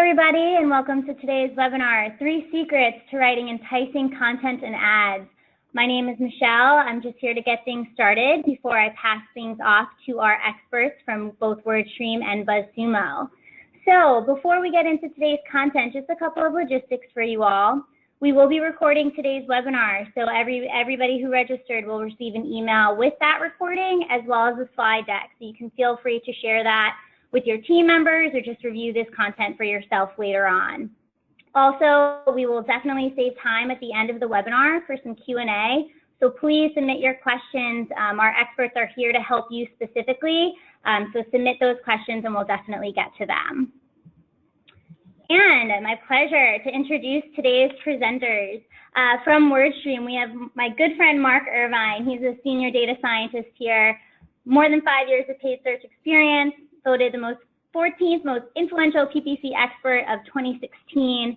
everybody, and welcome to today's webinar, 3 Secrets to Writing Enticing Content and Ads. My name is Michelle. I'm just here to get things started before I pass things off to our experts from both WordStream and BuzzSumo. So before we get into today's content, just a couple of logistics for you all. We will be recording today's webinar, so everybody who registered will receive an email with that recording as well as a slide deck. So you can feel free to share that with your team members or just review this content for yourself later on. Also, we will definitely save time at the end of the webinar for some Q&A. So please submit your questions. Our experts are here to help you specifically. So submit those questions and we'll definitely get to them. And my pleasure to introduce today's presenters. From WordStream, we have my good friend Mark Irvine. He's a senior data scientist here, more than 5 years of paid search experience, voted the 14th most influential PPC expert of 2016.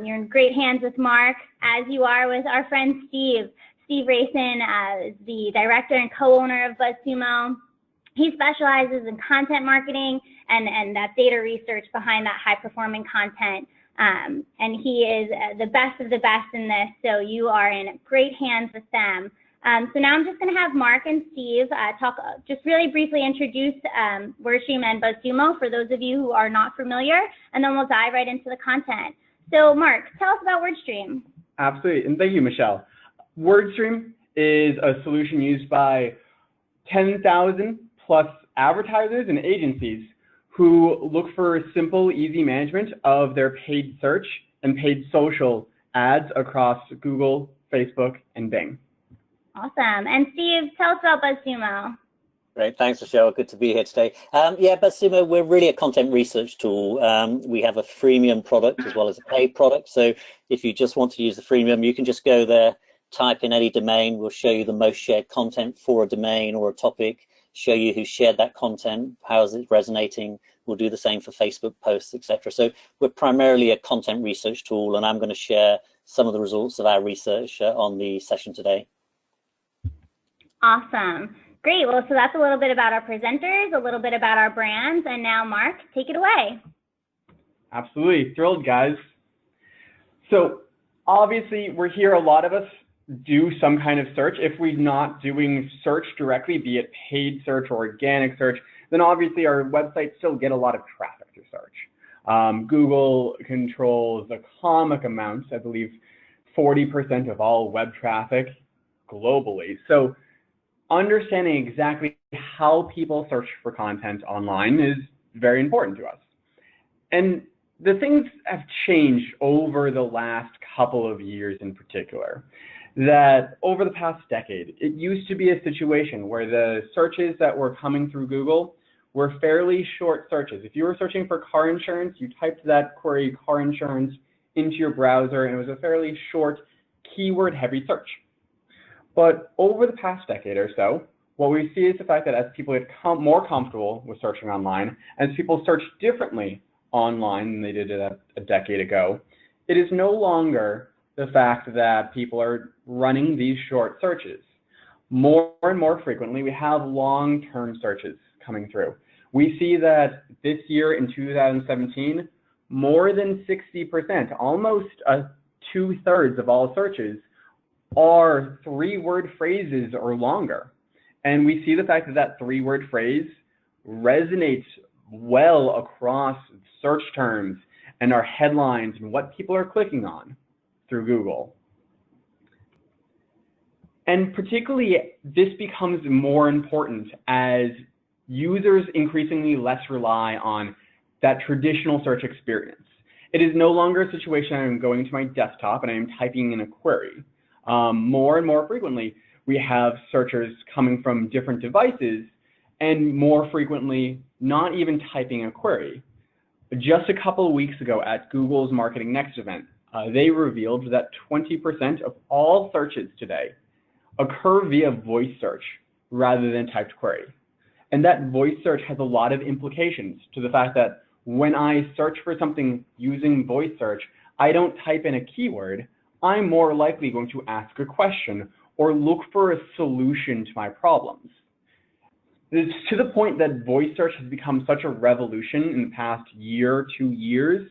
You're in great hands with Mark, as you are with our friend Steve. Steve Rayson is the director and co-owner of BuzzSumo. He specializes in content marketing and that data research behind that high-performing content. And he is the best of the best in this, so you are in great hands with them. So now I'm just going to have Mark and Steve just really briefly introduce WordStream and BuzzSumo for those of you who are not familiar, and then we'll dive right into the content. So Mark, tell us about WordStream. Absolutely, and thank you, Michelle. WordStream is a solution used by 10,000 plus advertisers and agencies who look for simple, easy management of their paid search and paid social ads across Google, Facebook, and Bing. Awesome. And Steve, tell us about BuzzSumo. Great, thanks, Michelle. Good to be here today. Yeah, BuzzSumo, we're really a content research tool. We have a freemium product as well as a paid product. So if you just want to use the freemium, you can just go there, type in any domain. We'll show you the most shared content for a domain or a topic, show you who shared that content, how is it resonating. We'll do the same for Facebook posts, etc. So we're primarily a content research tool, and I'm going to share some of the results of our research on the session today. Awesome. Great. Well, so that's a little bit about our presenters, a little bit about our brands, and now Mark, take it away. Absolutely. Thrilled, guys. So obviously, we're here, a lot of us do some kind of search. If we're not doing search directly, be it paid search or organic search, then obviously our websites still get a lot of traffic through search. Google controls a comic amount, I believe 40% of all web traffic globally. So understanding exactly how people search for content online is very important to us. And the things have changed over the last couple of years in particular. That over the past decade, it used to be a situation where the searches that were coming through Google were fairly short searches. If you were searching for car insurance, you typed that query, car insurance, into your browser, and it was a fairly short, keyword-heavy search. But over the past decade or so, what we see is the fact that as people get more comfortable with searching online, as people search differently online than they did a decade ago, it is no longer the fact that people are running these short searches. More and more frequently, we have long-term searches coming through. We see that this year in 2017, more than 60%, almost 2/3 of all searches, are 3-word phrases or longer. And we see the fact that that 3-word phrase resonates well across search terms and our headlines and what people are clicking on through Google. And particularly, this becomes more important as users increasingly less rely on that traditional search experience. It is no longer a situation I'm going to my desktop and I'm typing in a query. More and more frequently, we have searchers coming from different devices and more frequently not even typing a query. Just a couple of weeks ago at Google's Marketing Next event, they revealed that 20% of all searches today occur via voice search rather than typed query. And that voice search has a lot of implications to the fact that when I search for something using voice search, I don't type in a keyword. I'm more likely going to ask a question or look for a solution to my problems. It's to the point that voice search has become such a revolution in the past year, 2 years,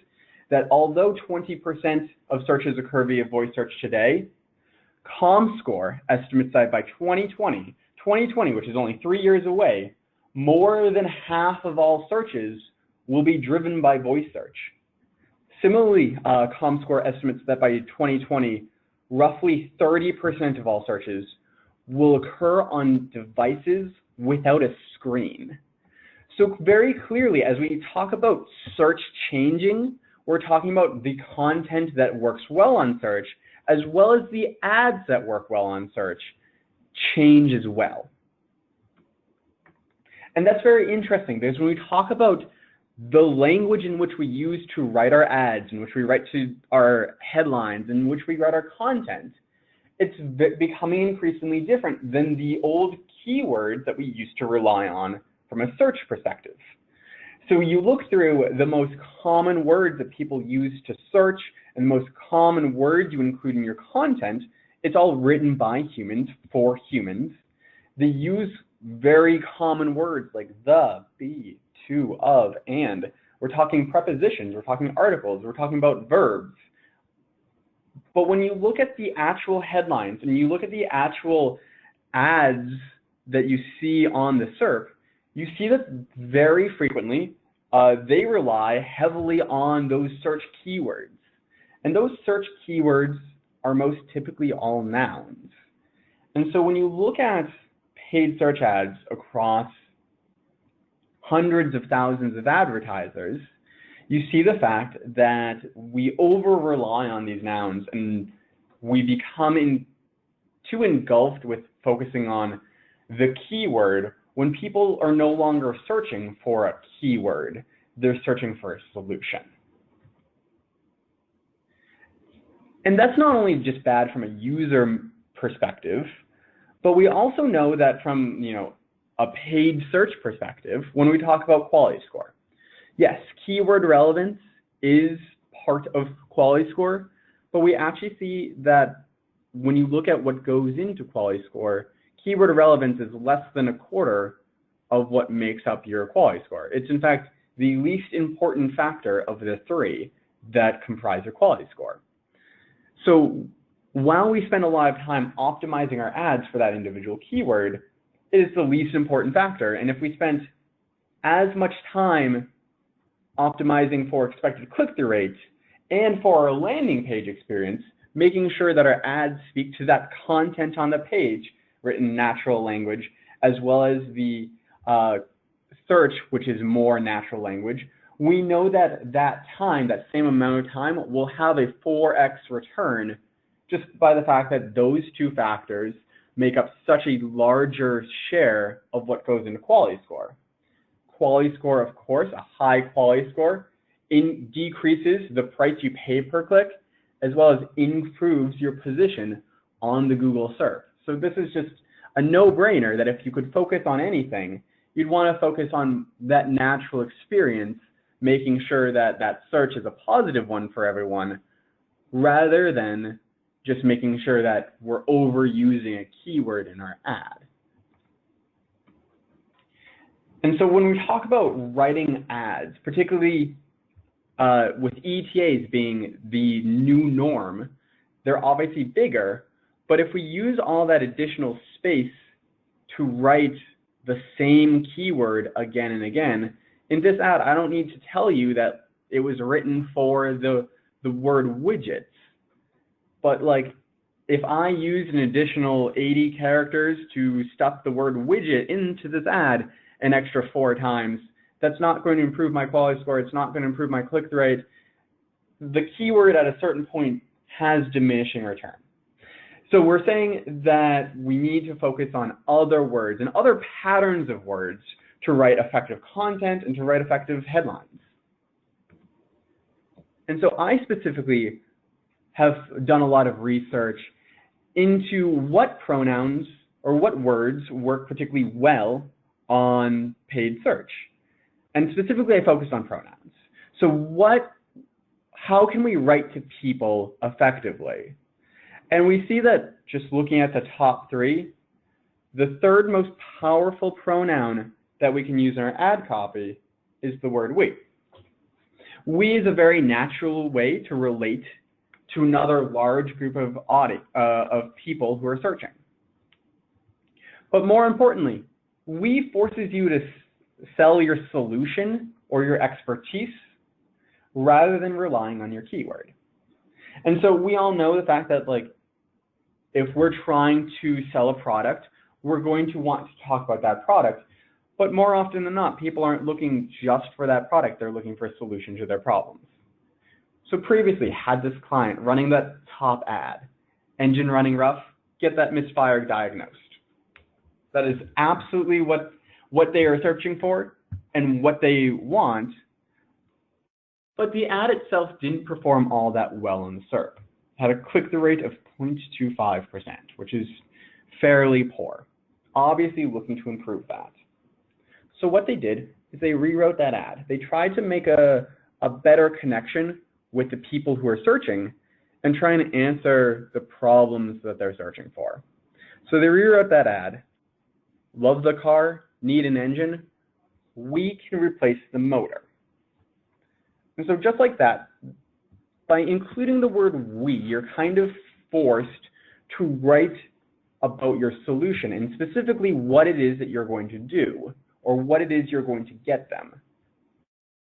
that although 20% of searches occur via voice search today, ComScore estimates that by 2020, which is only 3 years away, more than half of all searches will be driven by voice search. Similarly, ComScore estimates that by 2020, roughly 30% of all searches will occur on devices without a screen. So very clearly, as we talk about search changing, we're talking about the content that works well on search, as well as the ads that work well on search change as well. And that's very interesting, because when we talk about the language in which we use to write our ads, in which we write to our headlines, in which we write our content, it's becoming increasingly different than the old keywords that we used to rely on from a search perspective. So you look through the most common words that people use to search and the most common words you include in your content, it's all written by humans for humans. They use very common words like the, be, to, of, and. We're talking prepositions, we're talking articles, we're talking about verbs. But when you look at the actual headlines and you look at the actual ads that you see on the SERP, you see that very frequently they rely heavily on those search keywords. And those search keywords are most typically all nouns. And so when you look at paid search ads across hundreds of thousands of advertisers, you see the fact that we over-rely on these nouns and we become too engulfed with focusing on the keyword when people are no longer searching for a keyword, they're searching for a solution. And that's not only just bad from a user perspective, but we also know that from a paid search perspective, when we talk about quality score, yes, keyword relevance is part of quality score, but we actually see that when you look at what goes into quality score, keyword relevance is less than a quarter of what makes up your quality score. It's in fact the least important factor of the three that comprise your quality score. So while we spend a lot of time optimizing our ads for that individual keyword, it is the least important factor. And if we spent as much time optimizing for expected click-through rates and for our landing page experience, making sure that our ads speak to that content on the page, written in natural language, as well as the search, which is more natural language, we know that that same amount of time, will have a 4x return just by the fact that those two factors make up such a larger share of what goes into quality score. Quality score, of course, a high quality score, decreases the price you pay per click, as well as improves your position on the Google SERP. So this is just a no-brainer that if you could focus on anything, you'd want to focus on that natural experience, making sure that that search is a positive one for everyone, rather than just making sure that we're overusing a keyword in our ad. And so when we talk about writing ads, particularly with ETAs being the new norm, they're obviously bigger, but if we use all that additional space to write the same keyword again and again, in this ad, I don't need to tell you that it was written for the word widgets. But like, if I use an additional 80 characters to stuff the word widget into this ad an extra 4 times, that's not going to improve my quality score. It's not going to improve my click-through rate. The keyword at a certain point has diminishing return. So we're saying that we need to focus on other words and other patterns of words to write effective content and to write effective headlines. And so I specifically have done a lot of research into what pronouns or what words work particularly well on paid search. And specifically, I focused on pronouns. So how can we write to people effectively? And we see that just looking at the top 3, the third most powerful pronoun that we can use in our ad copy is the word we. We is a very natural way to relate to another large group of people who are searching. But more importantly, we forces you to sell your solution or your expertise rather than relying on your keyword. And so we all know the fact that, like, if we're trying to sell a product, we're going to want to talk about that product. But more often than not, people aren't looking just for that product. They're looking for a solution to their problems. So previously, had this client running that top ad, engine running rough, get that misfire diagnosed. That is absolutely what they are searching for and what they want. But the ad itself didn't perform all that well in the SERP. It had a click-through rate of 0.25%, which is fairly poor. Obviously looking to improve that. So what they did is they rewrote that ad. They tried to make a better connection with the people who are searching and trying to answer the problems that they're searching for. So they rewrote that ad. Love the car, need an engine, we can replace the motor. And so just like that, by including the word we, you're kind of forced to write about your solution and specifically what it is that you're going to do or what it is you're going to get them,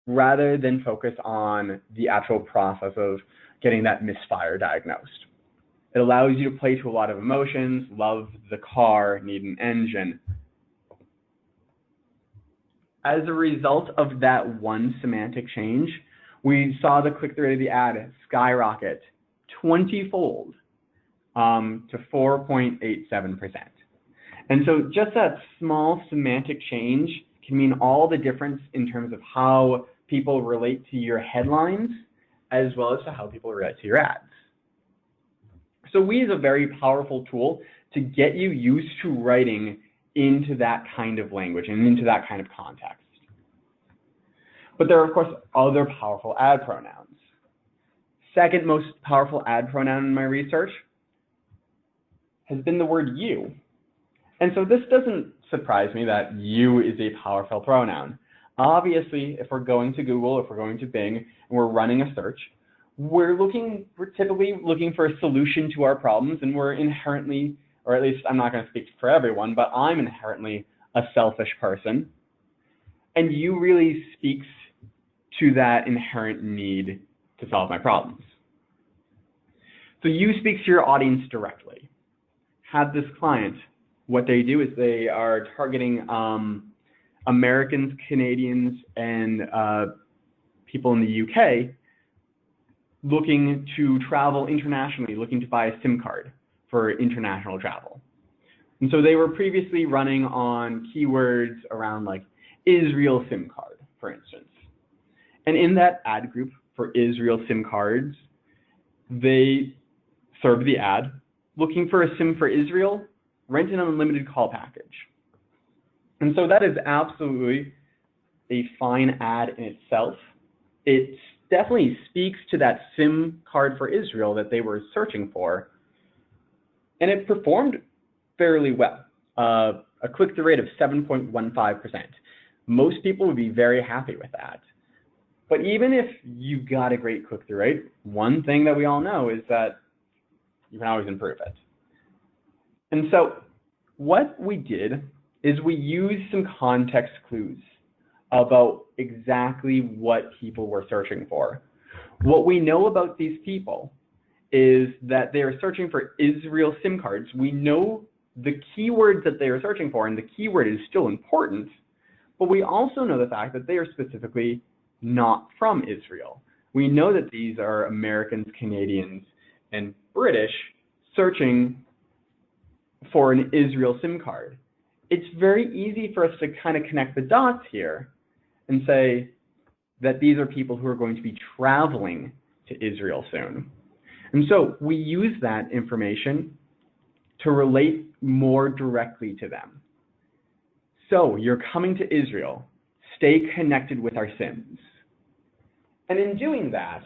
rather than focus on the actual process of getting that misfire diagnosed. It allows you to play to a lot of emotions, love the car, need an engine. As a result of that one semantic change, we saw the click-through rate of the ad skyrocket 20-fold to 4.87%. And so just that small semantic change can mean all the difference in terms of how people relate to your headlines as well as to how people relate to your ads. So we is a very powerful tool to get you used to writing into that kind of language and into that kind of context. But there are, of course, other powerful ad pronouns. Second most powerful ad pronoun in my research has been the word you. And so this doesn't surprise me that you is a powerful pronoun. Obviously, if we're going to Google, if we're going to Bing, and we're running a search, we're typically looking for a solution to our problems, and we're inherently, or at least I'm not going to speak for everyone, but I'm inherently a selfish person. And you really speaks to that inherent need to solve my problems. So you speaks to your audience directly. Had this client, what they do is they are targeting Americans, Canadians, and people in the UK looking to travel internationally, looking to buy a SIM card for international travel. And so they were previously running on keywords around like Israel SIM card, for instance. And in that ad group for Israel SIM cards, they served the ad looking for a SIM for Israel, rent an unlimited call package. And so that is absolutely a fine ad in itself. It definitely speaks to that SIM card for Israel that they were searching for. And it performed fairly well, a click-through rate of 7.15%. Most people would be very happy with that. But even if you got a great click-through rate, one thing that we all know is that you can always improve it. And so what we did is we used some context clues about exactly what people were searching for. What we know about these people is that they are searching for Israel SIM cards. We know the keywords that they are searching for, and the keyword is still important, but we also know the fact that they are specifically not from Israel. We know that these are Americans, Canadians, and British searching for an Israel SIM card. It's very easy for us to kind of connect the dots here and say that these are people who are going to be traveling to Israel soon. And so we use that information to relate more directly to them. So you're coming to Israel, stay connected with our SIMs. And in doing that,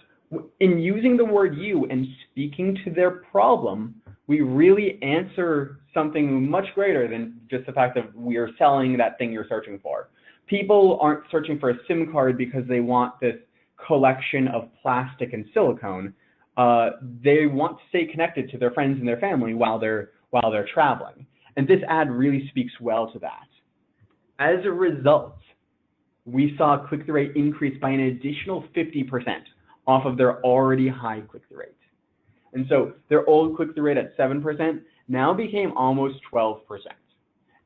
in using the word you and speaking to their problem, we really answer something much greater than just the fact that we are selling that thing you're searching for. People aren't searching for a SIM card because they want this collection of plastic and silicone. They want to stay connected to their friends and their family while they're traveling. And this ad really speaks well to that. As a result, we saw a click-through rate increase by an additional 50% off of their already high click-through rate. And so their old click-through rate at 7% now became almost 12%.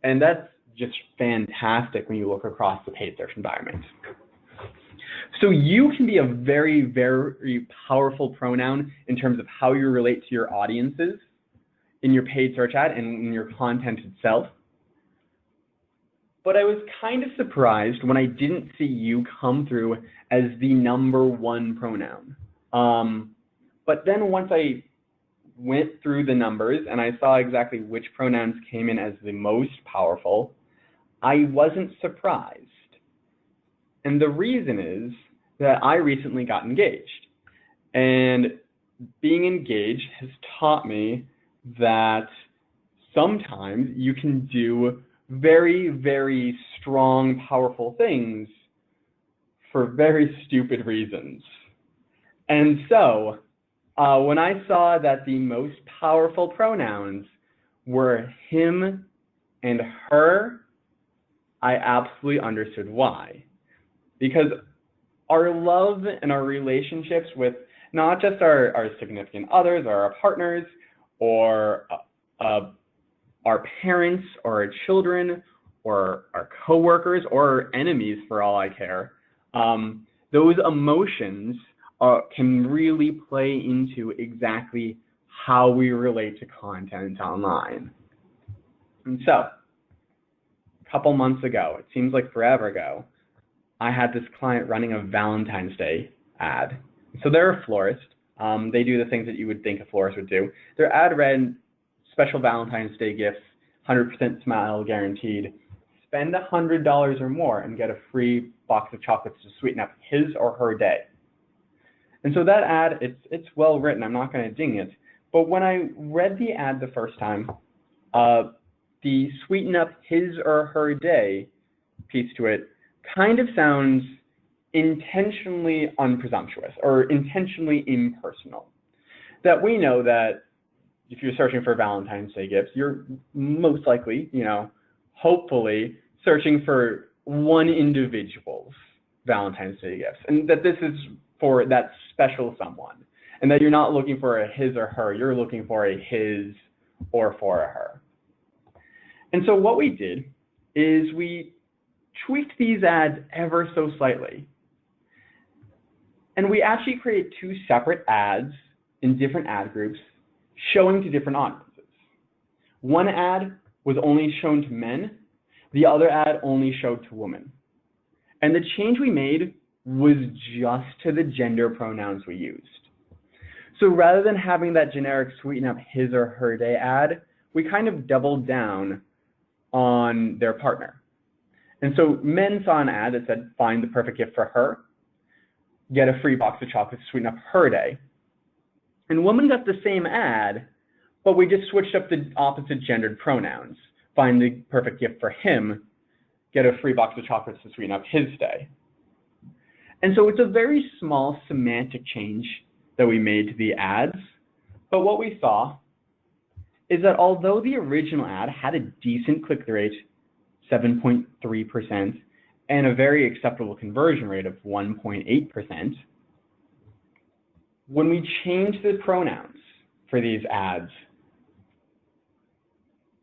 And that's just fantastic when you look across the paid search environment. So you can be a very, very powerful pronoun in terms of how you relate to your audiences in your paid search ad and in your content itself. But I was kind of surprised when I didn't see you come through as the #1 pronoun. But then once I went through the numbers and I saw exactly which pronouns came in as the most powerful, I wasn't surprised. And the reason is that I recently got engaged. And being engaged has taught me that sometimes you can do very, very strong, powerful things for very stupid reasons. And so when I saw that the most powerful pronouns were him and her, I absolutely understood why. Because our love and our relationships with not just our significant others or our partners or our parents or our children or our coworkers or our enemies for all I care, those emotions can really play into exactly how we relate to content online. And so, a couple months ago, it seems like forever ago, I had this client running a Valentine's Day ad. So they're a florist. They do the things that you would think a florist would do. Their ad read, special Valentine's Day gifts, 100% smile guaranteed. Spend $100 or more and get a free box of chocolates to sweeten up his or her day. And so that ad, it's well written. I'm not going to ding it. But when I read the ad the first time, the sweeten up his or her day piece to it kind of sounds intentionally unpresumptuous or intentionally impersonal. That we know that if you're searching for Valentine's Day gifts, you're most likely, hopefully searching for one individual's Valentine's Day gifts, and that this is for that special someone, and that you're not looking for a his or her, you're looking for a his or for a her. And so what we did is we tweaked these ads ever so slightly. And we actually created 2 separate ads in different ad groups showing to different audiences. One ad was only shown to men, the other ad only showed to women. And the change we made was just to the gender pronouns we used. So rather than having that generic sweeten up his or her day ad, we kind of doubled down on their partner. And so men saw an ad that said, find the perfect gift for her, get a free box of chocolates to sweeten up her day. And women got the same ad, but we just switched up the opposite gendered pronouns. Find the perfect gift for him, get a free box of chocolates to sweeten up his day. And so it's a very small semantic change that we made to the ads. But what we saw is that although the original ad had a decent click-through rate, 7.3%, and a very acceptable conversion rate of 1.8%, when we changed the pronouns for these ads,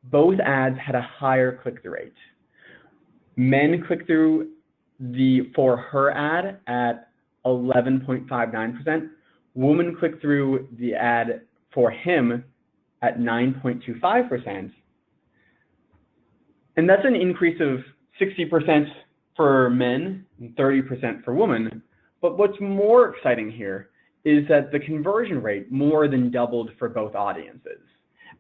both ads had a higher click-through rate. Men clicked through the for her ad at 11.59%. Women clicked through the ad for him at 9.25%. And that's an increase of 60% for men and 30% for women. But what's more exciting here is that the conversion rate more than doubled for both audiences.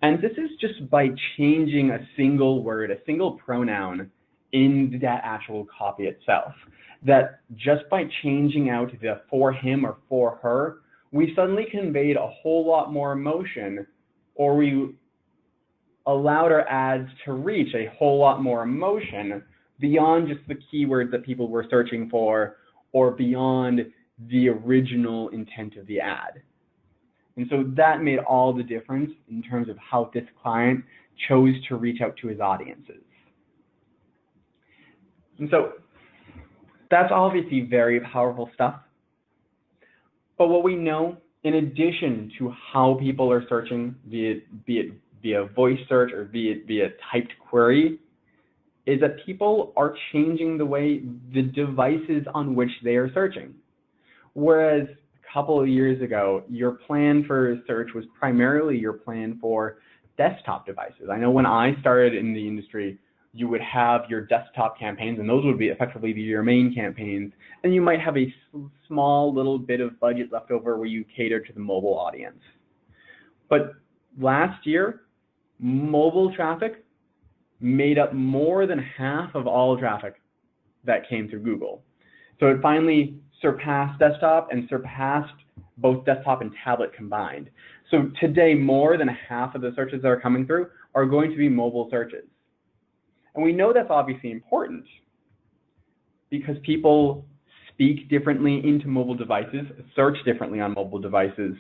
And this is just by changing a single word, a single pronoun in that actual copy itself. That just by changing out the for him or for her, we suddenly conveyed a whole lot more emotion, or we allowed our ads to reach a whole lot more emotion beyond just the keywords that people were searching for, or beyond the original intent of the ad. And so that made all the difference in terms of how this client chose to reach out to his audiences. And so that's obviously very powerful stuff. But what we know, in addition to how people are searching, be it via voice search or be it via typed query, is that people are changing the way the devices on which they are searching. Whereas a couple of years ago, your plan for search was primarily your plan for desktop devices. I know when I started in the industry, you would have your desktop campaigns, and those would be effectively your main campaigns, and you might have a small little bit of budget left over where you cater to the mobile audience. But last year, mobile traffic made up more than half of all traffic that came through Google. So it finally surpassed desktop and surpassed both desktop and tablet combined. So today, more than half of the searches that are coming through are going to be mobile searches. And we know that's obviously important because people speak differently into mobile devices, search differently on mobile devices,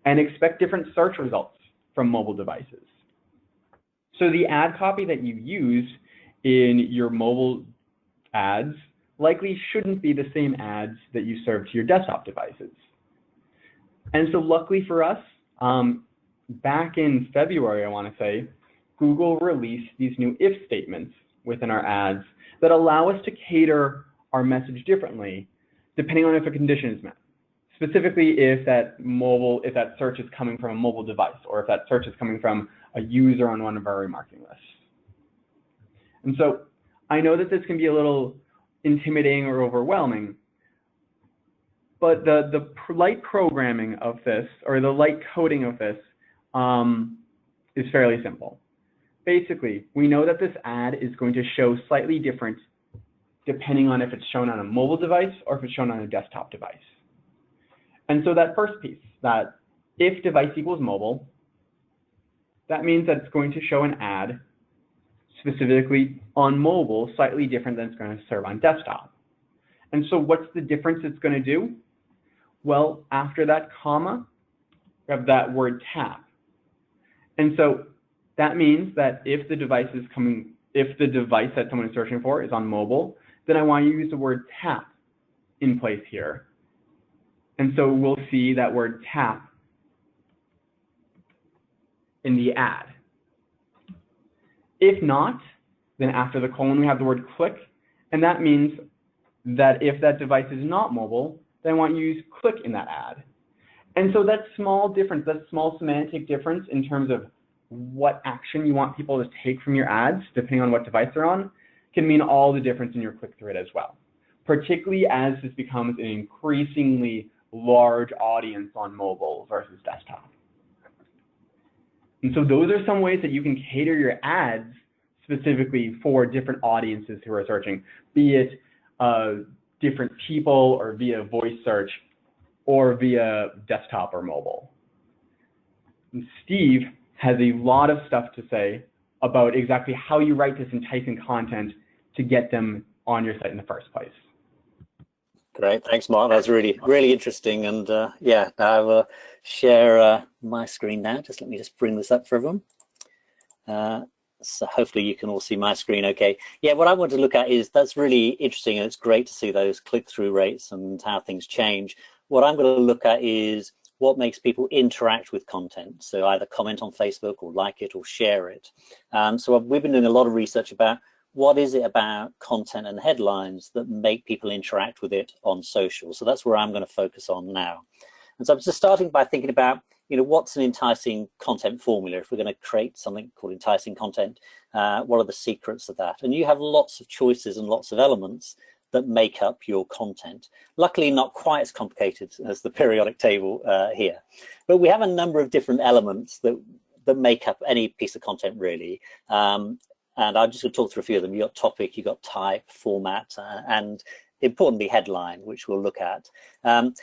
and expect different search results from mobile devices. So the ad copy that you use in your mobile ads likely shouldn't be the same ads that you serve to your desktop devices. And so luckily for us, back in February, I want to say, Google released these new if statements within our ads that allow us to cater our message differently depending on if a condition is met. Specifically, if that search is coming from a mobile device, or if that search is coming from a user on one of our remarketing lists. And so I know that this can be a little intimidating or overwhelming, but the light programming of this, or the light coding of this, is fairly simple. Basically, we know that this ad is going to show slightly different depending on if it's shown on a mobile device or if it's shown on a desktop device. And so that first piece, that if device equals mobile, that means that it's going to show an ad specifically on mobile slightly different than it's going to serve on desktop. And so what's the difference it's going to do? Well, after that comma, we have that word tap. And so that means that if the device that someone is searching for is on mobile, then I want to use the word tap in place here. And so we'll see that word tap in the ad. If not, then after the colon we have the word click, and that means that if that device is not mobile, then I want you to use click in that ad. And so that small difference, that small semantic difference in terms of what action you want people to take from your ads, depending on what device they're on, can mean all the difference in your click-through rate as well, particularly as this becomes an increasingly large audience on mobile versus desktop. And so those are some ways that you can cater your ads specifically for different audiences who are searching, be it different people or via voice search or via desktop or mobile. And Steve has a lot of stuff to say about exactly how you write this enticing content to get them on your site in the first place. Great, thanks, Mark. That's really, really interesting. And yeah, I will share my screen now. Let me just bring this up for everyone. So hopefully you can all see my screen okay. Yeah, what I want to look at is, that's really interesting, and it's great to see those click-through rates and how things change. What I'm going to look at is what makes people interact with content. So either comment on Facebook or like it or share it. So we've been doing a lot of research about what is it about content and headlines that make people interact with it on social. So that's where I'm going to focus on now. And so I'm just starting by thinking about, what's an enticing content formula? If we're going to create something called enticing content, what are the secrets of that? And you have lots of choices and lots of elements that make up your content. Luckily, not quite as complicated as the periodic table here. But we have a number of different elements that make up any piece of content, really. And I'm just going to talk through a few of them. You've got topic, you've got type, format, and importantly, headline, which we'll look at.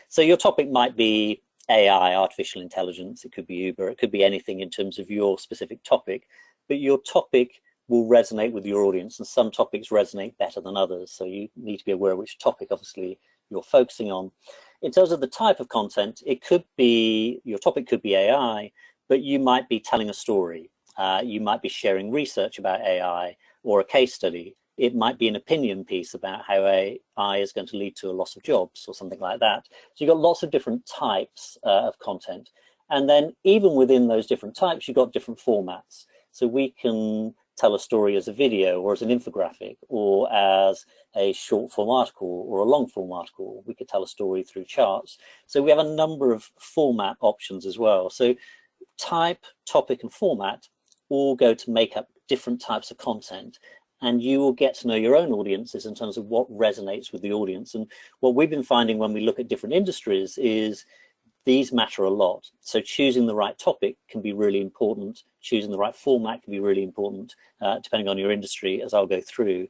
So your topic might be AI, artificial intelligence. It could be Uber. It could be anything in terms of your specific topic. But your topic will resonate with your audience, and some topics resonate better than others. So you need to be aware of which topic, obviously, you're focusing on. In terms of the type of content, it could be, your topic could be AI, but you might be telling a story. You might be sharing research about AI or a case study. It might be an opinion piece about how AI is going to lead to a loss of jobs or something like that. So you've got lots of different types of content. And then even within those different types, you've got different formats. So we can tell a story as a video or as an infographic or as a short form article or a long form article. We could tell a story through charts. So we have a number of format options as well. So type, topic, and format all go to make up different types of content. And you will get to know your own audiences in terms of what resonates with the audience. And what we've been finding when we look at different industries is these matter a lot. So choosing the right topic can be really important. Choosing the right format can be really important, depending on your industry, as I'll go through.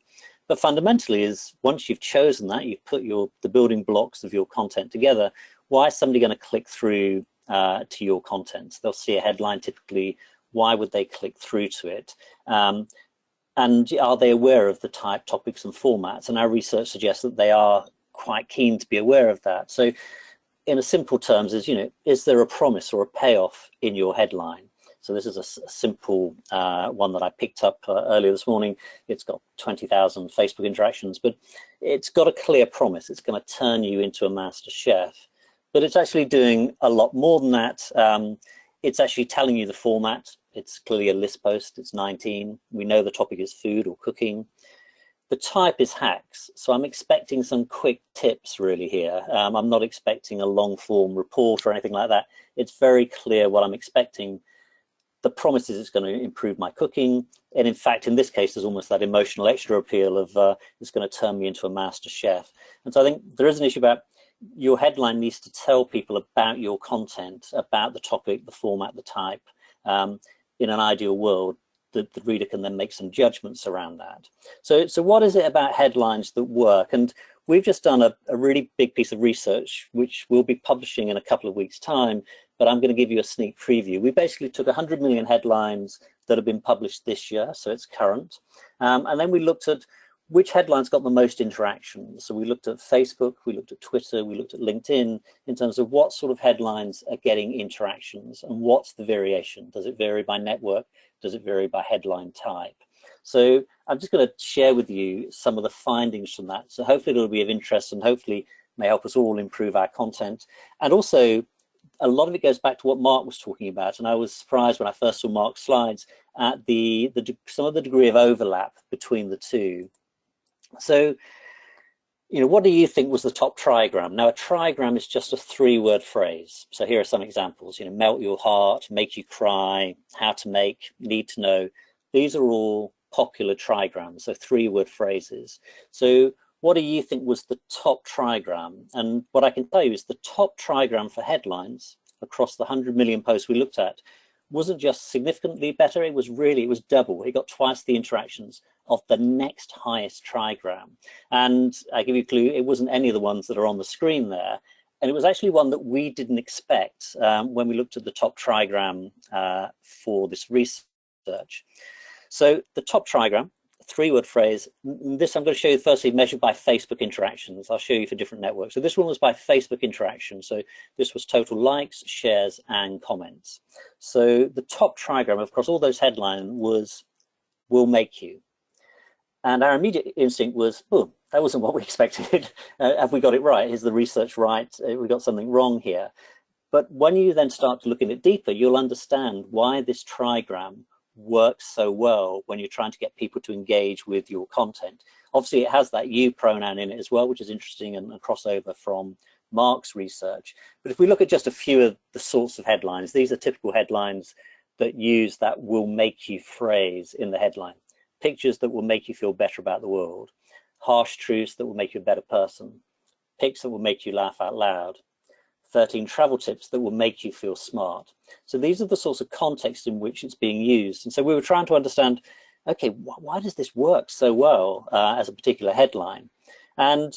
But fundamentally is once you've chosen that, you've put the building blocks of your content together, why is somebody going to click through to your content? They'll see a headline typically. Why would they click through to it? And are they aware of the type, topics, and formats? And our research suggests that they are quite keen to be aware of that. So in a simple terms is there a promise or a payoff in your headline? So this is a simple one that I picked up earlier this morning. It's got 20,000 Facebook interactions, but it's got a clear promise. It's going to turn you into a master chef. But it's actually doing a lot more than that. It's actually telling you the format. It's clearly a list post. It's 19. We know the topic is food or cooking. The type is hacks. So I'm expecting some quick tips really here. I'm not expecting a long form report or anything like that. It's very clear what I'm expecting. The promise is it's going to improve my cooking. And in fact, in this case, there's almost that emotional extra appeal of it's going to turn me into a master chef. And so I think there is an issue about your headline needs to tell people about your content, about the topic, the format, the type. In an ideal world, the reader can then make some judgments around that. So what is it about headlines that work? And we've just done a really big piece of research, which we'll be publishing in a couple of weeks' time, but I'm going to give you a sneak preview. We basically took 100 million headlines that have been published this year, so it's current. And then we looked at which headlines got the most interactions. So we looked at Facebook, we looked at Twitter, we looked at LinkedIn in terms of what sort of headlines are getting interactions and what's the variation. Does it vary by network? Does it vary by headline type? So I'm just going to share with you some of the findings from that. So hopefully it'll be of interest and hopefully may help us all improve our content. And also a lot of it goes back to what Mark was talking about. And I was surprised when I first saw Mark's slides at some of the degree of overlap between the two. So, what do you think was the top trigram? Now, a trigram is just a 3-word phrase. So here are some examples, melt your heart, make you cry, how to make, need to know. These are all popular trigrams, so 3-word phrases. So what do you think was the top trigram? And what I can tell you is the top trigram for headlines across the 100 million posts we looked at wasn't just significantly better, it was double. It got twice the interactions of the next highest trigram. And I give you a clue, it wasn't any of the ones that are on the screen there. And it was actually one that we didn't expect when we looked at the top trigram for this research. So the top trigram, 3-word phrase, this I'm going to show you firstly measured by Facebook interactions. I'll show you for different networks. So this one was by Facebook interaction. So this was total likes, shares, and comments. So the top trigram across all those headlines was will make you. And our immediate instinct was, oh, that wasn't what we expected. Have we got it right? Is the research right? We got something wrong here. But when you then start to look at it deeper, you'll understand why this trigram works so well when you're trying to get people to engage with your content. Obviously, it has that you pronoun in it as well, which is interesting and a crossover from Mark's research. But if we look at just a few of the sorts of headlines, these are typical headlines that use that will make you phrase in the headline. Pictures that will make you feel better about the world. Harsh truths that will make you a better person. Pics that will make you laugh out loud. 13 travel tips that will make you feel smart. So these are the sorts of context in which it's being used. And so we were trying to understand, okay, why does this work so well as a particular headline? And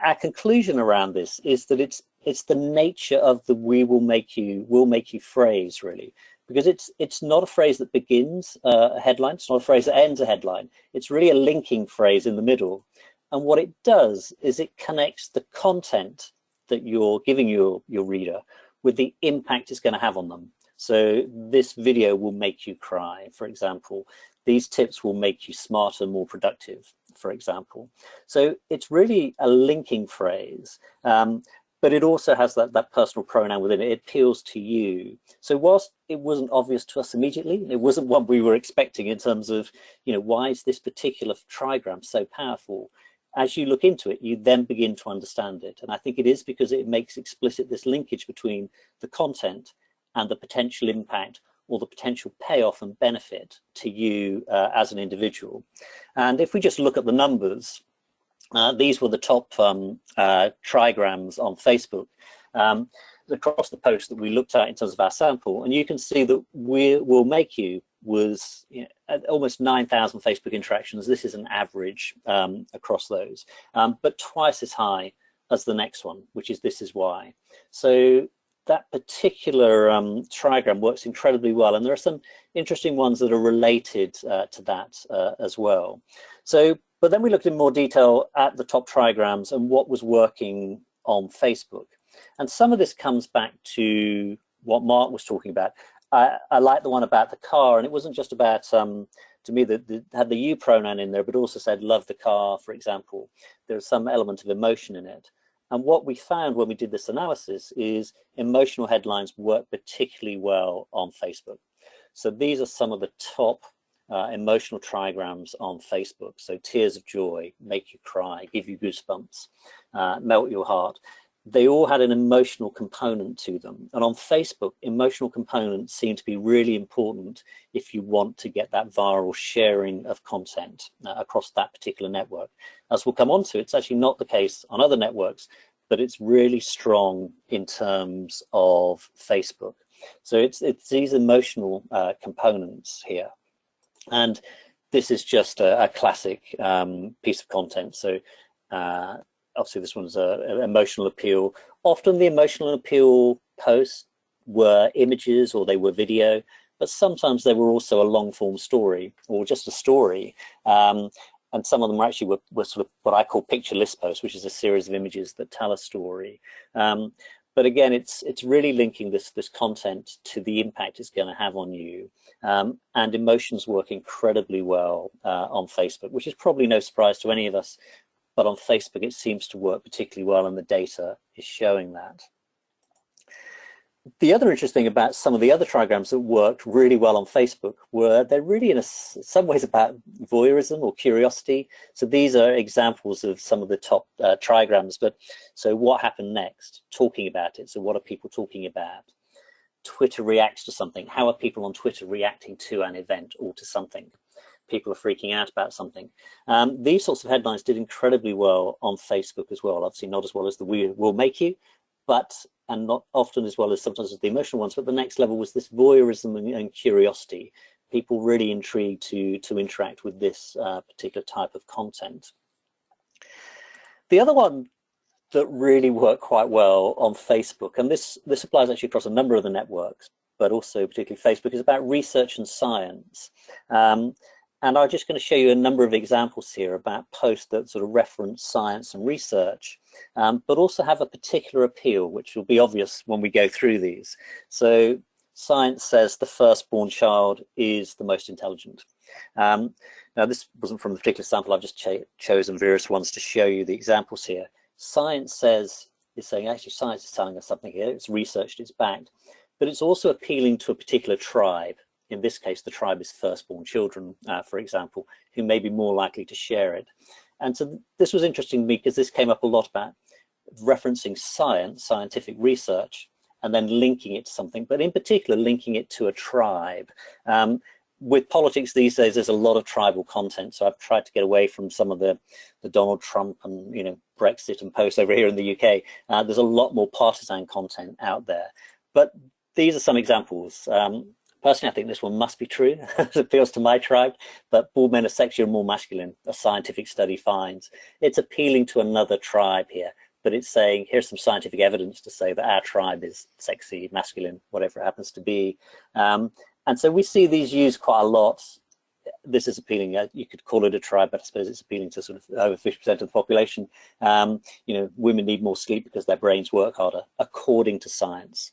our conclusion around this is that it's the nature of the will make you phrase, really. Because it's not a phrase that begins a headline, it's not a phrase that ends a headline. It's really a linking phrase in the middle. And what it does is it connects the content that you're giving your reader with the impact it's going to have on them. So this video will make you cry, for example. These tips will make you smarter, more productive, for example. So it's really a linking phrase, but it also has that personal pronoun within it. It appeals to you. So whilst it wasn't obvious to us immediately, it wasn't what we were expecting in terms of, why is this particular trigram so powerful? As you look into it, you then begin to understand it. And I think it is because it makes explicit this linkage between the content and the potential impact or the potential payoff and benefit to you as an individual. And if we just look at the numbers, these were the top trigrams on Facebook across the post that we looked at in terms of our sample. And you can see that Will Make You was almost 9,000 Facebook interactions. This is an average across those, but twice as high as the next one, which is This Is Why. So that particular trigram works incredibly well, and there are some interesting ones that are related to that as well. So, but then we looked in more detail at the top trigrams and what was working on Facebook. And some of this comes back to what Mark was talking about. I like the one about the car, and it wasn't just about, to me, that had the you pronoun in there, but also said love the car, for example. There's some element of emotion in it. And what we found when we did this analysis is emotional headlines work particularly well on Facebook. So these are some of the top emotional trigrams on Facebook. So tears of joy, make you cry, give you goosebumps, melt your heart. They all had an emotional component to them. And on Facebook, emotional components seem to be really important if you want to get that viral sharing of content across that particular network. As we'll come on to, it's actually not the case on other networks, but it's really strong in terms of Facebook. So it's these emotional components here. And this is just a classic piece of content. So obviously this one's an emotional appeal. Often the emotional appeal posts were images or they were video, but sometimes they were also a long form story or just a story. And some of them actually were sort of what I call picture list posts, which is a series of images that tell a story. But again, it's really linking this content to the impact it's going to have on you. And emotions work incredibly well on Facebook, which is probably no surprise to any of us. But on Facebook, it seems to work particularly well, and the data is showing that. The other interesting thing about some of the other trigrams that worked really well on Facebook were they're really in some ways about voyeurism or curiosity. So these are examples of some of the top trigrams. But so what happened next? Talking about it. So what are people talking about? Twitter reacts to something. How are people on Twitter reacting to an event or to something? People are freaking out about something. These sorts of headlines did incredibly well on Facebook as well. Obviously not as well as the Will Make You, and not often as well as sometimes as the emotional ones, but the next level was this voyeurism and curiosity. People really intrigued to interact with this particular type of content. The other one that really worked quite well on Facebook, and this applies actually across a number of the networks, but also particularly Facebook, is about research and science. And I'm just going to show you a number of examples here about posts that sort of reference science and research, but also have a particular appeal, which will be obvious when we go through these. So science says the firstborn child is the most intelligent. Now, this wasn't from the particular sample. I've just chosen various ones to show you the examples here. Science is saying, actually, science is telling us something here. It's researched, it's backed, but it's also appealing to a particular tribe. In this case, the tribe is firstborn children, for example, who may be more likely to share it. And so this was interesting to me because this came up a lot about referencing science, scientific research, and then linking it to something, but in particular, linking it to a tribe. With politics these days, there's a lot of tribal content. So I've tried to get away from some of the Donald Trump and Brexit and posts over here in the UK. There's a lot more partisan content out there. But these are some examples. Personally, I think this one must be true. It appeals to my tribe, but bald men are sexier and more masculine, a scientific study finds. It's appealing to another tribe here, but it's saying, here's some scientific evidence to say that our tribe is sexy, masculine, whatever it happens to be. And so we see these used quite a lot. this is appealing. You could call it a tribe, but I suppose it's appealing to sort of over 50% of the population. Women need more sleep because their brains work harder, according to science.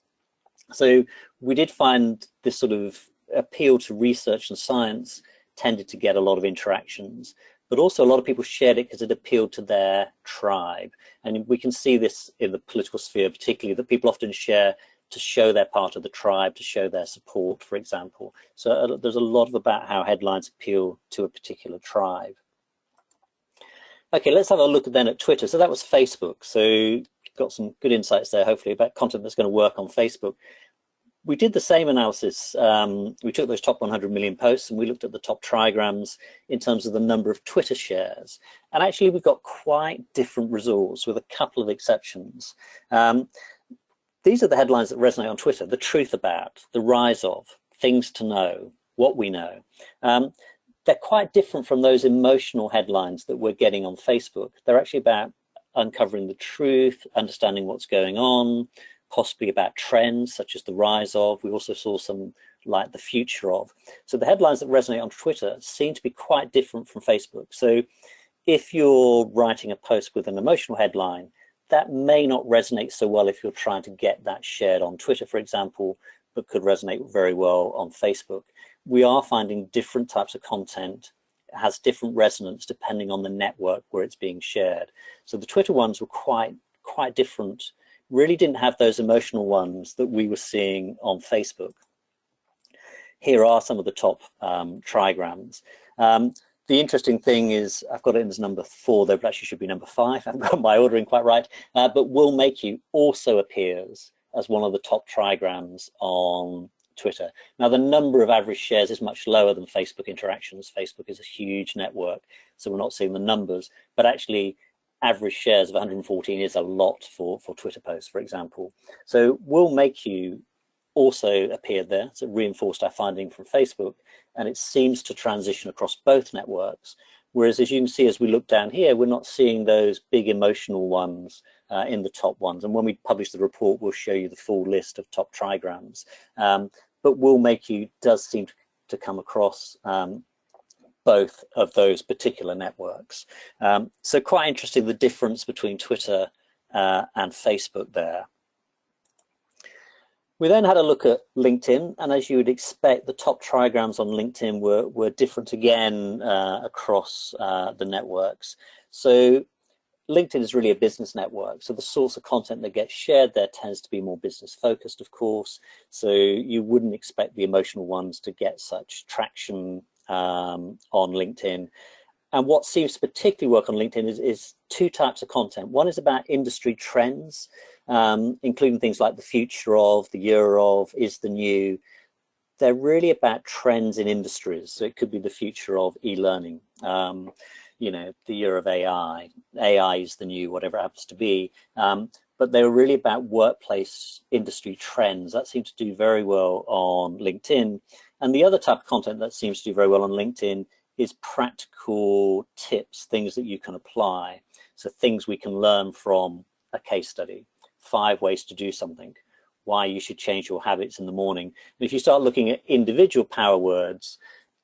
So we did find this sort of appeal to research and science tended to get a lot of interactions, but also a lot of people shared it because it appealed to their tribe. And we can see this in the political sphere, particularly, that people often share to show they're part of the tribe, to show their support, for example. So there's a lot about how headlines appeal to a particular tribe. Okay, let's have a look then at Twitter. So that was Facebook. So got some good insights there, hopefully, about content that's going to work on Facebook. We did the same analysis. We took those top 100 million posts and we looked at the top trigrams in terms of the number of Twitter shares. And actually, we've got quite different results with a couple of exceptions. These are the headlines that resonate on Twitter: the truth about, the rise of, things to know, what we know. They're quite different from those emotional headlines that we're getting on Facebook. They're actually about uncovering the truth, understanding what's going on, possibly about trends such as the rise of. We also saw some like the future of. So the headlines that resonate on Twitter seem to be quite different from Facebook. So if you're writing a post with an emotional headline, that may not resonate so well if you're trying to get that shared on Twitter, for example, but could resonate very well on Facebook. We are finding different types of content has different resonance depending on the network where it's being shared. So the Twitter ones were quite different, really didn't have those emotional ones that we were seeing on Facebook. Here are some of the top trigrams. The interesting thing is, I've got it in as number 4, though, but actually should be number 5. I haven't got my ordering quite right. But will make you also appears as one of the top trigrams on Twitter. Now, the number of average shares is much lower than Facebook interactions. Facebook is a huge network, so we're not seeing the numbers. But actually, average shares of 114 is a lot for Twitter posts, for example. So will make you also appeared there. So it reinforced our finding from Facebook, and it seems to transition across both networks. Whereas, as you can see, as we look down here, we're not seeing those big emotional ones in the top ones. And when we publish the report, we'll show you the full list of top trigrams. But will make you does seem to come across both of those particular networks. So quite interesting, the difference between Twitter and Facebook there. We then had a look at LinkedIn, and as you would expect, the top trigrams on LinkedIn were different again across the networks. So LinkedIn is really a business network, so the source of content that gets shared there tends to be more business focused, of course, so you wouldn't expect the emotional ones to get such traction on LinkedIn. And what seems to particularly work on LinkedIn is 2 types of content. One is about industry trends, including things like the future of, the year of, is the new. They're really about trends in industries. So it could be the future of e-learning, the year of AI. AI is the new, whatever it happens to be. But they were really about workplace industry trends. That seems to do very well on LinkedIn. And the other type of content that seems to do very well on LinkedIn is practical tips, things that you can apply. So things we can learn from a case study. 5 ways to do something, why you should change your habits in the morning. And if you start looking at individual power words,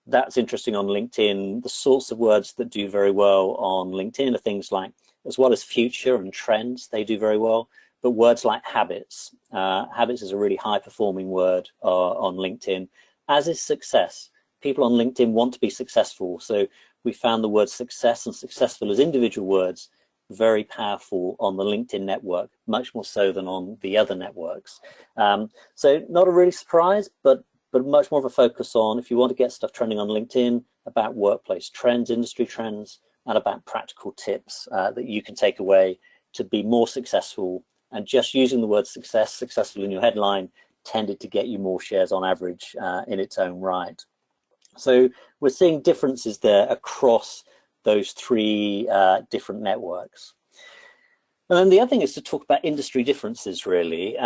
that's interesting on LinkedIn. The sorts of words that do very well on LinkedIn are things like, as well as future and trends, they do very well, but words like habits. Habits is a really high performing word on LinkedIn, as is success. People on LinkedIn want to be successful. So we found the word success and successful as individual words very powerful on the LinkedIn network, much more so than on the other networks. So not a really surprise, but much more of a focus on, if you want to get stuff trending on LinkedIn, about workplace trends, industry trends, and about practical tips that you can take away to be more successful. And just using the word success, successful in your headline, tended to get you more shares on average in its own right. So we're seeing differences there across those 3 different networks. And then the other thing is to talk about industry differences, really,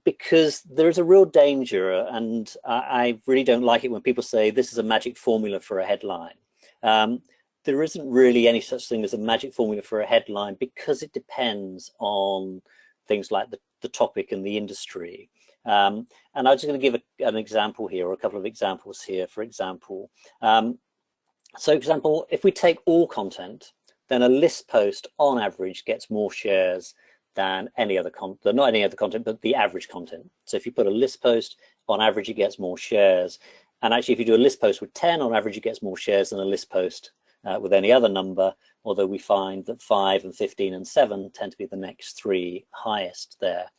because there is a real danger, and I really don't like it when people say this is a magic formula for a headline. There isn't really any such thing as a magic formula for a headline, because it depends on things like the topic and the industry. And I'm just going to give an example here, or a couple of examples here. For example, so for example, if we take all content, then a list post on average gets more shares than any other content, not any other content, but the average content. So if you put a list post, on average, it gets more shares. And actually, if you do a list post with 10, on average, it gets more shares than a list post with any other number, although we find that 5 and 15 and 7 tend to be the next 3 highest there.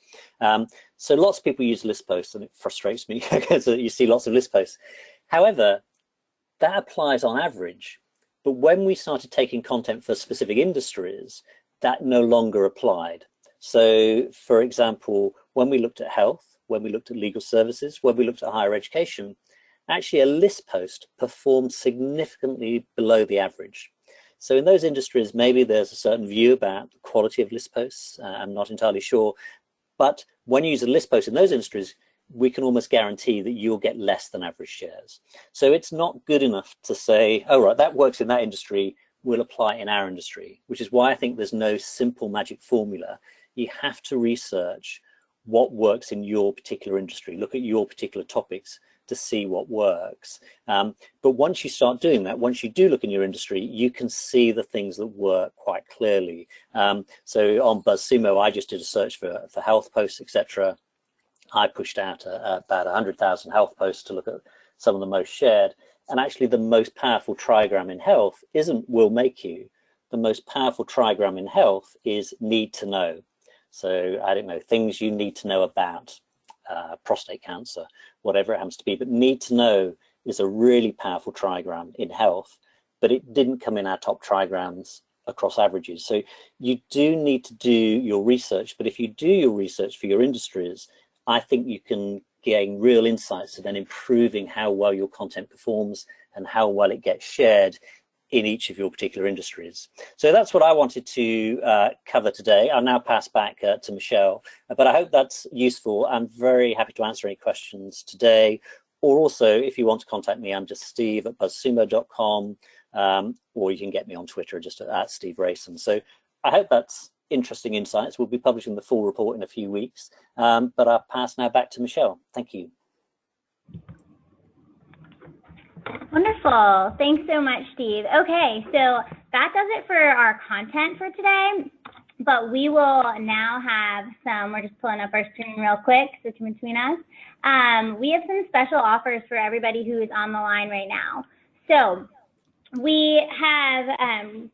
So lots of people use list posts, and it frustrates me because you see lots of list posts. However, that applies on average. But when we started taking content for specific industries, that no longer applied. So, for example, when we looked at health, when we looked at legal services, when we looked at higher education, actually a list post performed significantly below the average. So in those industries, maybe there's a certain view about the quality of list posts. I'm not entirely sure. But when you use a list post in those industries, we can almost guarantee that you'll get less than average shares. So it's not good enough to say, oh, right, that works in that industry, we'll apply it in our industry, which is why I think there's no simple magic formula. You have to research what works in your particular industry, look at your particular topics to see what works. But once you start doing that, once you do look in your industry, you can see the things that work quite clearly. So on BuzzSumo, I just did a search for health posts, etc. I pushed out about 100,000 health posts to look at some of the most shared. And actually the most powerful trigram in health isn't will make you. The most powerful trigram in health is need to know. So I don't know, things you need to know about, prostate cancer, whatever it happens to be. But need to know is a really powerful trigram in health, but it didn't come in our top trigrams across averages. So you do need to do your research, but if you do your research for your industries, I think you can gain real insights to then improving how well your content performs and how well it gets shared in each of your particular industries. So that's what I wanted to cover today. I'll now pass back to Michelle, but I hope that's useful. I'm very happy to answer any questions today, or also if you want to contact me, I'm just steve@buzzsumo.com, or you can get me on Twitter just at Steve Rayson. So I hope that's interesting insights. We'll be publishing the full report in a few weeks, but I'll pass now back to Michelle. Thank you. Wonderful. Thanks so much, Steve. Okay, so that does it for our content for today, but we will now have we're just pulling up our screen real quick, switching between us. We have some special offers for everybody who is on the line right now. So we have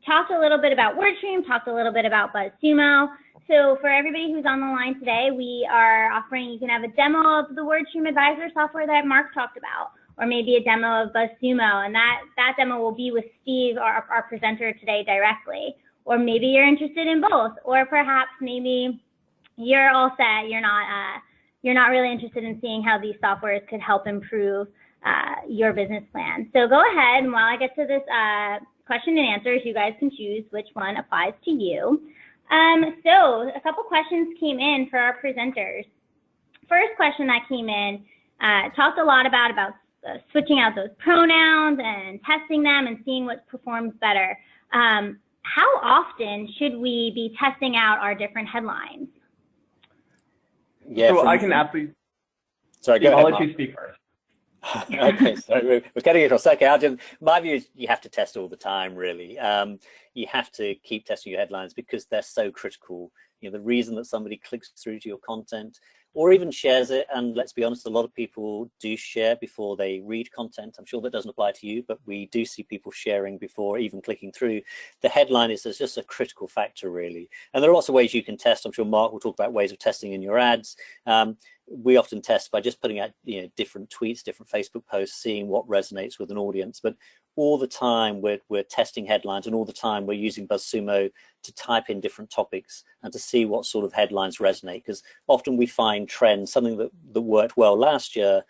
talked a little bit about WordStream, talked a little bit about BuzzSumo. So for everybody who's on the line today, we are offering, you can have a demo of the WordStream Advisor software that Mark talked about, or maybe a demo of BuzzSumo, and that demo will be with Steve, our presenter today, directly. Or maybe you're interested in both, or perhaps maybe you're all set, you're not really interested in seeing how these softwares could help improve your business plan. So go ahead, and while I get to this question and answers, you guys can choose which one applies to you. So a couple questions came in for our presenters. First question that came in talked a lot about switching out those pronouns and testing them and seeing what performs better. How often should we be testing out our different headlines? Yeah, so I can absolutely. Sorry, go ahead, I'll let Mark. you speak first. Okay, so we're cutting it off. Okay, my view is you have to test all the time, really. You have to keep testing your headlines because they're so critical. You know, the reason that somebody clicks through to your content or even shares it, and let's be honest, a lot of people do share before they read content. I'm sure that doesn't apply to you, but we do see people sharing before even clicking through. The headline is just a critical factor, really. And there are lots of ways you can test. I'm sure Mark will talk about ways of testing in your ads. We often test by just putting out different tweets, different Facebook posts, seeing what resonates with an audience. But all the time we're testing headlines, and all the time we're using BuzzSumo to type in different topics and to see what sort of headlines resonate, because often we find trends, something that worked well last year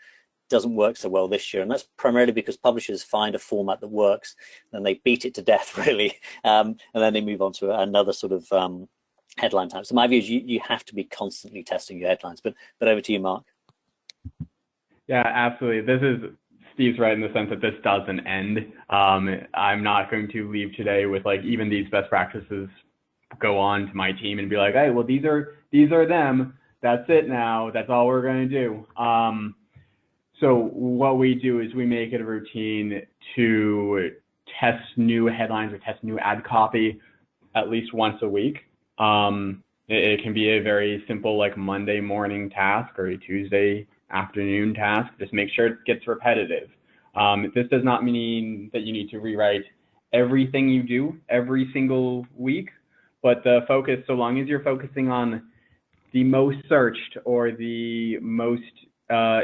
doesn't work so well this year, and that's primarily because publishers find a format that works and they beat it to death, really, and then they move on to another sort of headline type. So my view is you have to be constantly testing your headlines. But over to you, Mark. Yeah, absolutely. This is Steve's right in the sense that this doesn't end. I'm not going to leave today with even these best practices go on to my team and be like, hey, well, these are them. that's it now. That's all we're going to do. So what we do is we make it a routine to test new headlines or test new ad copy at least once a week. It can be a very simple like Monday morning task or a Tuesday afternoon task. Just make sure it gets repetitive. This does not mean that you need to rewrite everything you do every single week, but the focus, so long as you're focusing on the most searched or the most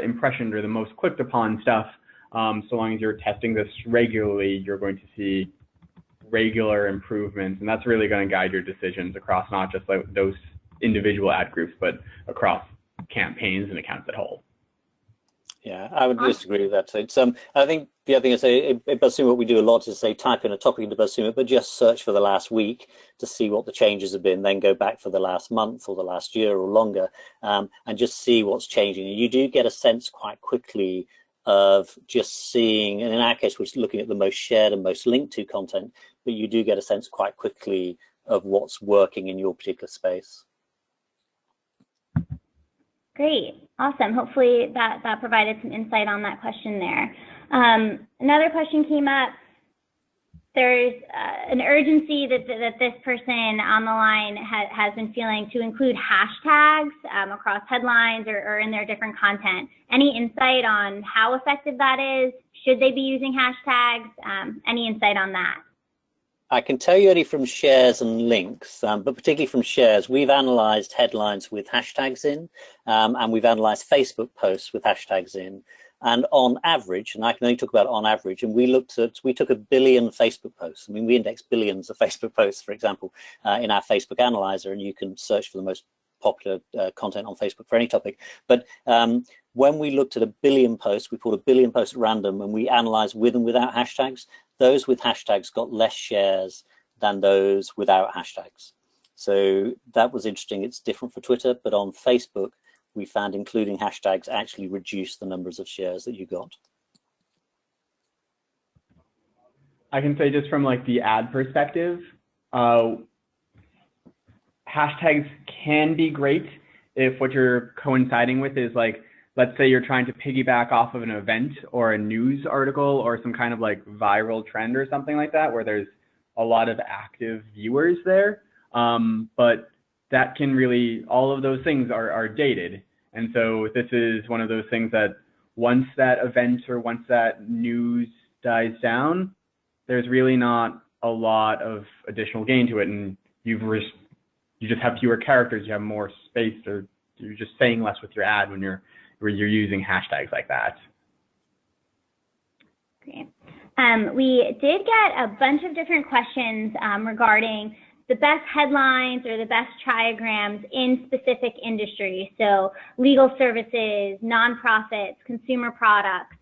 impressioned or the most clicked upon stuff, so long as you're testing this regularly, you're going to see regular improvements, and that's really going to guide your decisions across not just like those individual ad groups, but across campaigns and accounts at whole. Yeah, I would disagree with that. So it's, I think the other thing is, in BuzzSumo, what we do a lot is say type in a topic into BuzzSumo, but just search for the last week to see what the changes have been, then go back for the last month or the last year or longer, and just see what's changing. And you do get a sense quite quickly of just seeing, and in our case, we're looking at the most shared and most linked to content, but you do get a sense quite quickly of what's working in your particular space. Great, awesome. Hopefully that provided some insight on that question there. Another question came up. There's an urgency that this person on the line has been feeling to include hashtags across headlines or in their different content. Any insight on how effective that is? Should they be using hashtags? Any insight on that? I can tell you only from shares and links, but particularly from shares, we've analyzed headlines with hashtags in, and we've analyzed Facebook posts with hashtags in. And on average, and I can only talk about on average, and we took 1 billion Facebook posts. I mean, we index billions of Facebook posts, for example, in our Facebook analyzer, and you can search for the most popular content on Facebook for any topic. But when we looked at 1 billion posts, we pulled 1 billion posts at random, and we analyzed with and without hashtags. Those with hashtags got less shares than those without hashtags. So that was interesting. It's different for Twitter, but on Facebook, we found including hashtags actually reduced the numbers of shares that you got. I can say just from like the ad perspective, hashtags can be great if what you're coinciding with is like, let's say you're trying to piggyback off of an event or a news article or some kind of like viral trend or something like that, where there's a lot of active viewers there. But that can really, all of those things are dated. And so this is one of those things that once that event or once that news dies down, there's really not a lot of additional gain to it. And you just have fewer characters, you have more space, or you're just saying less with your ad when you're using hashtags like that. Great. We did get a bunch of different questions regarding the best headlines or the best trigrams in specific industries. So legal services, nonprofits, consumer products.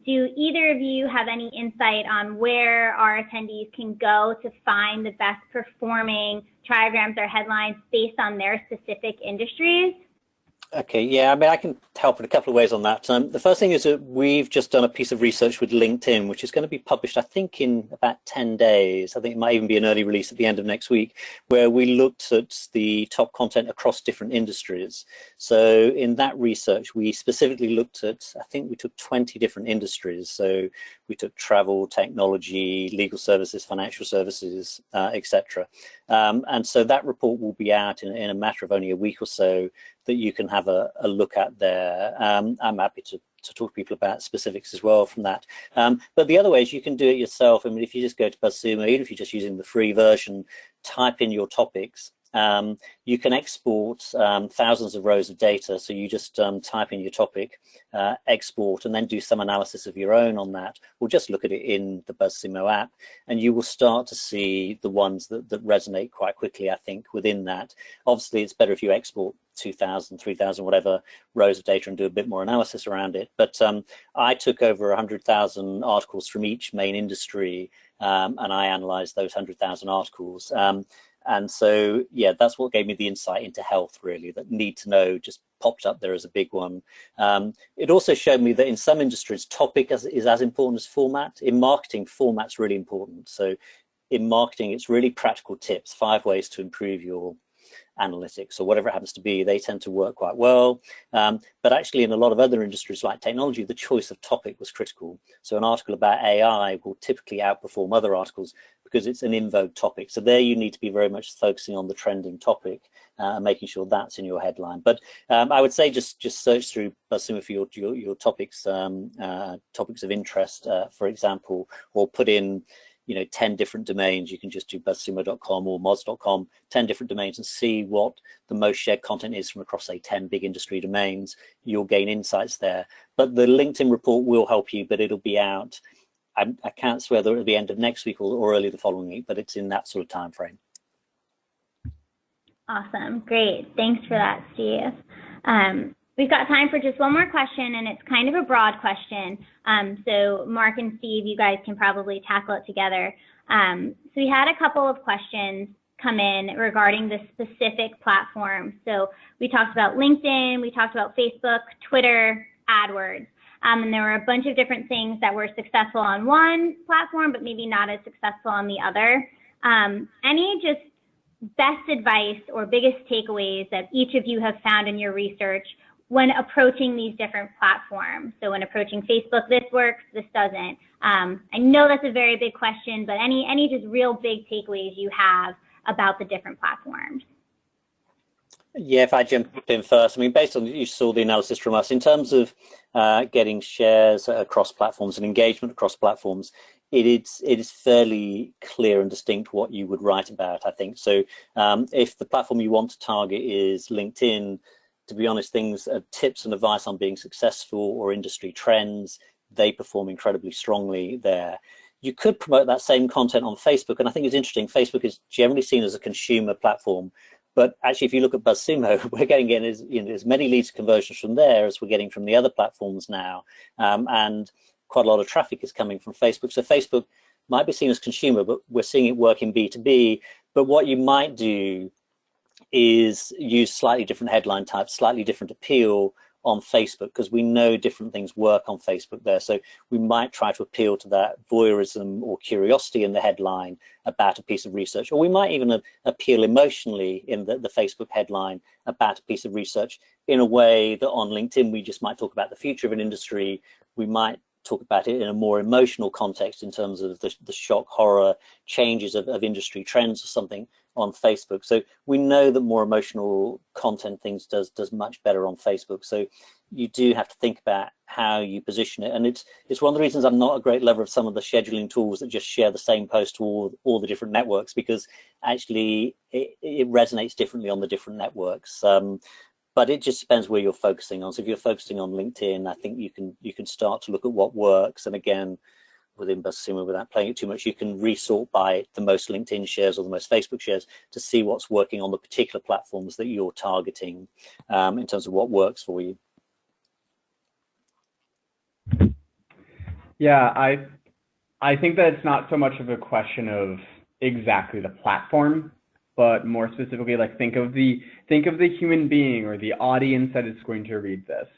Do either of you have any insight on where our attendees can go to find the best performing trigrams or headlines based on their specific industries? Okay, yeah, I mean, I can help in a couple of ways on that. The first thing is that we've just done a piece of research with LinkedIn, which is going to be published, I think, in about 10 days. I think it might even be an early release at the end of next week, where we looked at the top content across different industries. So in that research, we specifically looked at, I think we took 20 different industries. So we took travel, technology, legal services, financial services, etc. And so that report will be out in a matter of only a week or so, that you can have a look at there. I'm happy to talk to people about specifics as well from that. But the other way is you can do it yourself. I mean, if you just go to BuzzSumo, even if you're just using the free version, type in your topics. You can export thousands of rows of data. So you just type in your topic, export, and then do some analysis of your own on that, or just look at it in the BuzzSumo app, and you will start to see the ones that resonate quite quickly, I think, within that. Obviously, it's better if you export 2,000, 3,000, whatever rows of data and do a bit more analysis around it. But I took over 100,000 articles from each main industry, and I analyzed those 100,000 articles. And so, yeah, that's what gave me the insight into health, really, that need to know just popped up there as a big one. It also showed me that in some industries, topic is as important as format. In marketing, format's really important. So in marketing, it's really practical tips, 5 ways to improve your analytics or whatever it happens to be, they tend to work quite well. But actually in a lot of other industries like technology, the choice of topic was critical. So an article about AI will typically outperform other articles because it's an in vogue topic. So there you need to be very much focusing on the trending topic and making sure that's in your headline. But I would say just search through BuzzSumo for your topics, topics of interest, for example, or put in 10 different domains. You can just do buzzsumo.com or moz.com, 10 different domains, and see what the most shared content is from across, say, 10 big industry domains. You'll gain insights there. But the LinkedIn report will help you, but it'll be out. I can't swear that it'll be end of next week or early the following week, but it's in that sort of time frame. Awesome. Great. Thanks for that, Steve. We've got time for just one more question, and it's kind of a broad question. So Mark and Steve, you guys can probably tackle it together. So we had a couple of questions come in regarding the specific platform. So we talked about LinkedIn, we talked about Facebook, Twitter, AdWords. And there were a bunch of different things that were successful on one platform, but maybe not as successful on the other. Any just best advice or biggest takeaways that each of you have found in your research when approaching these different platforms? So when approaching Facebook, this works, this doesn't. I know that's a very big question, but any just real big takeaways you have about the different platforms? Yeah, if I jump in first, I mean, based on you saw the analysis from us in terms of getting shares across platforms and engagement across platforms, it is fairly clear and distinct what you would write about, I think. So if the platform you want to target is LinkedIn, to be honest, tips and advice on being successful or industry trends, they perform incredibly strongly there. You could promote that same content on Facebook, and I think it's interesting. Facebook is generally seen as a consumer platform, but actually, if you look at BuzzSumo, we're getting in as many leads conversions from there as we're getting from the other platforms now, and quite a lot of traffic is coming from Facebook. So Facebook might be seen as consumer, but we're seeing it work in B2B. But what you might do is use slightly different headline types, slightly different appeal on Facebook, because we know different things work on Facebook there. So we might try to appeal to that voyeurism or curiosity in the headline about a piece of research, or we might even appeal emotionally in the Facebook headline about a piece of research in a way that on LinkedIn we just might talk about the future of an industry. We might talk about it in a more emotional context in terms of the shock, horror, changes of industry trends or something on Facebook. So we know that more emotional content things does much better on Facebook. So you do have to think about how you position it. And it's one of the reasons I'm not a great lover of some of the scheduling tools that just share the same post to all the different networks, because actually it resonates differently on the different networks. But it just depends where you're focusing on. So if you're focusing on LinkedIn, I think you can start to look at what works. And again, within BuzzSumo, without playing it too much, you can resort by the most LinkedIn shares or the most Facebook shares to see what's working on the particular platforms that you're targeting in terms of what works for you. Yeah, I think that it's not so much of a question of exactly the platform, but more specifically, like think of the human being or the audience that is going to read this.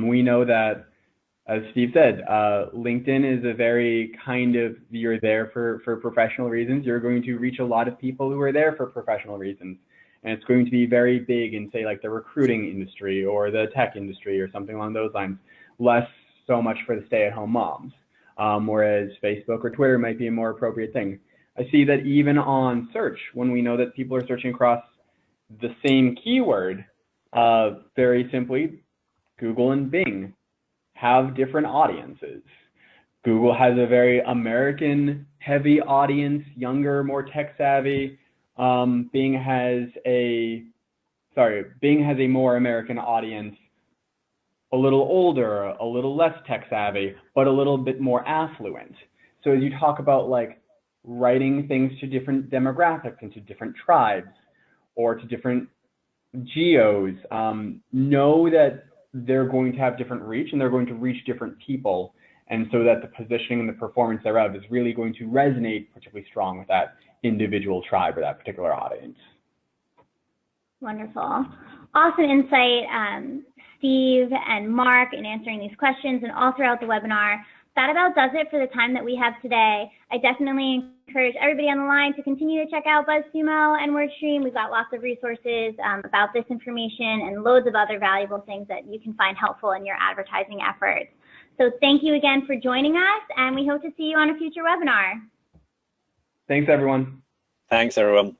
We know that, as Steve said, LinkedIn is a very kind of, you're there for professional reasons. You're going to reach a lot of people who are there for professional reasons. And it's going to be very big in, say, like the recruiting industry or the tech industry or something along those lines, less so much for the stay-at-home moms, whereas Facebook or Twitter might be a more appropriate thing. I see that even on search, when we know that people are searching across the same keyword, very simply, Google and Bing have different audiences. Google has a very American heavy audience, younger, more tech savvy. Bing has a more American audience, a little older, a little less tech savvy, but a little bit more affluent. So as you talk about like writing things to different demographics and to different tribes or to different geos, know that they're going to have different reach and they're going to reach different people. And so that the positioning and the performance thereof is really going to resonate particularly strong with that individual tribe or that particular audience. Wonderful. Awesome insight, Steve and Mark, in answering these questions and all throughout the webinar. That about does it for the time that we have today. I definitely encourage everybody on the line to continue to check out BuzzSumo and WordStream. We've got lots of resources about this information and loads of other valuable things that you can find helpful in your advertising efforts. So thank you again for joining us, and we hope to see you on a future webinar. Thanks, everyone. Thanks, everyone.